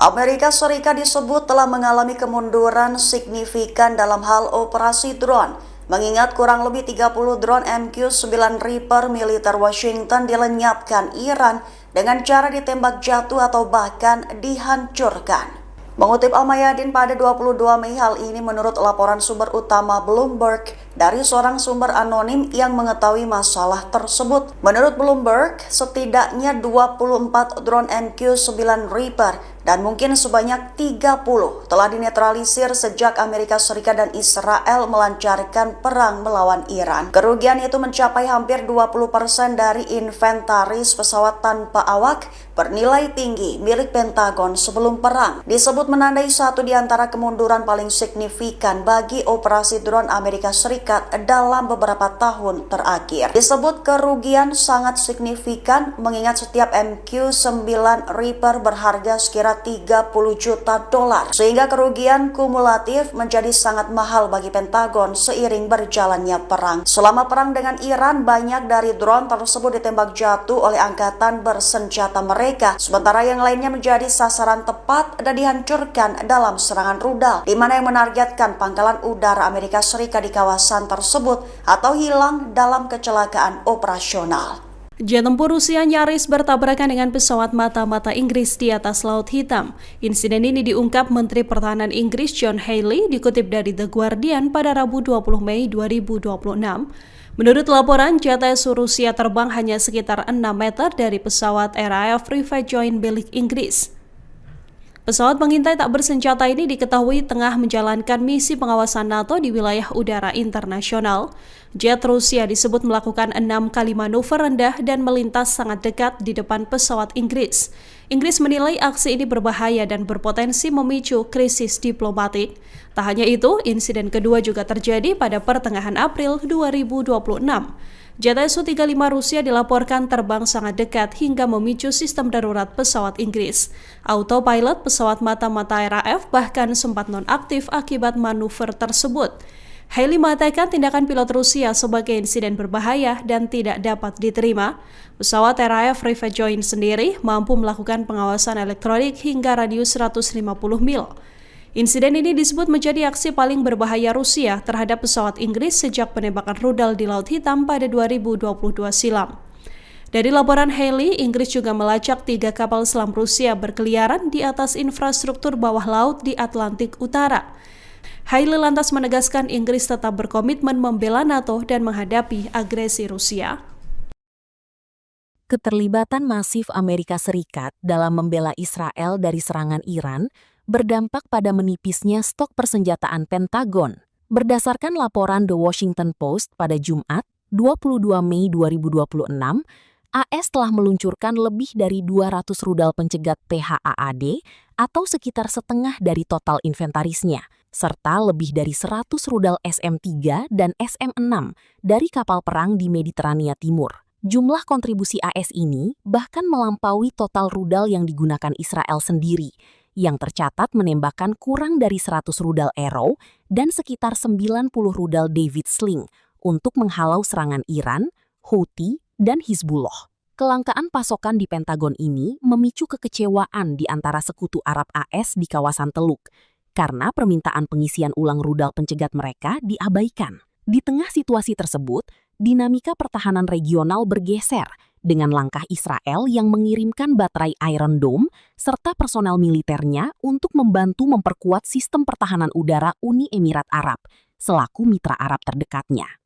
Amerika Serikat disebut telah mengalami kemunduran signifikan dalam hal operasi drone, mengingat kurang lebih 30 drone MQ-9 Reaper militer Washington dilenyapkan Iran dengan cara ditembak jatuh atau bahkan dihancurkan. Mengutip Al-Mayadin pada 22 Mei, hal ini menurut laporan sumber utama Bloomberg dari seorang sumber anonim yang mengetahui masalah tersebut. Menurut Bloomberg, setidaknya 24 drone MQ-9 Reaper dan mungkin sebanyak 30 telah dinetralisir sejak Amerika Serikat dan Israel melancarkan perang melawan Iran. Kerugian itu mencapai hampir 20% dari inventaris pesawat tanpa awak bernilai tinggi milik Pentagon sebelum perang. Disebut menandai satu di antara kemunduran paling signifikan bagi operasi drone Amerika Serikat dalam beberapa tahun terakhir. Disebut kerugian sangat signifikan mengingat setiap MQ-9 Reaper berharga sekira 30 juta dolar, sehingga kerugian kumulatif menjadi sangat mahal bagi Pentagon seiring berjalannya perang. Selama perang dengan Iran, banyak dari drone tersebut ditembak jatuh oleh angkatan bersenjata mereka, sementara yang lainnya menjadi sasaran tepat dan dihancurkan dalam serangan rudal, di mana yang menargetkan pangkalan udara Amerika Serikat di kawasan tersebut atau hilang dalam kecelakaan operasional. Jet tempur Rusia nyaris bertabrakan dengan pesawat mata-mata Inggris di atas Laut Hitam. Insiden ini diungkap Menteri Pertahanan Inggris John Healey dikutip dari The Guardian pada Rabu 20 Mei 2026. Menurut laporan, jet Rusia terbang hanya sekitar 6 meter dari pesawat RAF Revenge Joint milik Inggris. Pesawat pengintai tak bersenjata ini diketahui tengah menjalankan misi pengawasan NATO di wilayah udara internasional. Jet Rusia disebut melakukan 6 kali manuver rendah dan melintas sangat dekat di depan pesawat Inggris. Inggris menilai aksi ini berbahaya dan berpotensi memicu krisis diplomatik. Tak hanya itu, insiden kedua juga terjadi pada pertengahan April 2026. Jet Su-35 Rusia dilaporkan terbang sangat dekat hingga memicu sistem darurat pesawat Inggris. Autopilot pesawat mata-mata RAF bahkan sempat nonaktif akibat manuver tersebut. Healey mengatakan tindakan pilot Rusia sebagai insiden berbahaya dan tidak dapat diterima. Pesawat RAF Revenge Joint sendiri mampu melakukan pengawasan elektronik hingga radius 150 mil. Insiden ini disebut menjadi aksi paling berbahaya Rusia terhadap pesawat Inggris sejak penembakan rudal di Laut Hitam pada 2022 silam. Dari laporan Healey, Inggris juga melacak 3 kapal selam Rusia berkeliaran di atas infrastruktur bawah laut di Atlantik Utara. Healey lantas menegaskan Inggris tetap berkomitmen membela NATO dan menghadapi agresi Rusia. Keterlibatan masif Amerika Serikat dalam membela Israel dari serangan Iran berdampak pada menipisnya stok persenjataan Pentagon. Berdasarkan laporan The Washington Post pada Jumat, 22 Mei 2026, AS telah meluncurkan lebih dari 200 rudal pencegat PHAAD atau sekitar setengah dari total inventarisnya, serta lebih dari 100 rudal SM-3 dan SM-6 dari kapal perang di Mediterania Timur. Jumlah kontribusi AS ini bahkan melampaui total rudal yang digunakan Israel sendiri, yang tercatat menembakkan kurang dari 100 rudal Arrow dan sekitar 90 rudal David Sling untuk menghalau serangan Iran, Houthi, dan Hizbullah. Kelangkaan pasokan di Pentagon ini memicu kekecewaan di antara sekutu Arab AS di kawasan Teluk, karena permintaan pengisian ulang rudal pencegat mereka diabaikan. Di tengah situasi tersebut, dinamika pertahanan regional bergeser dengan langkah Israel yang mengirimkan baterai Iron Dome serta personel militernya untuk membantu memperkuat sistem pertahanan udara Uni Emirat Arab selaku mitra Arab terdekatnya.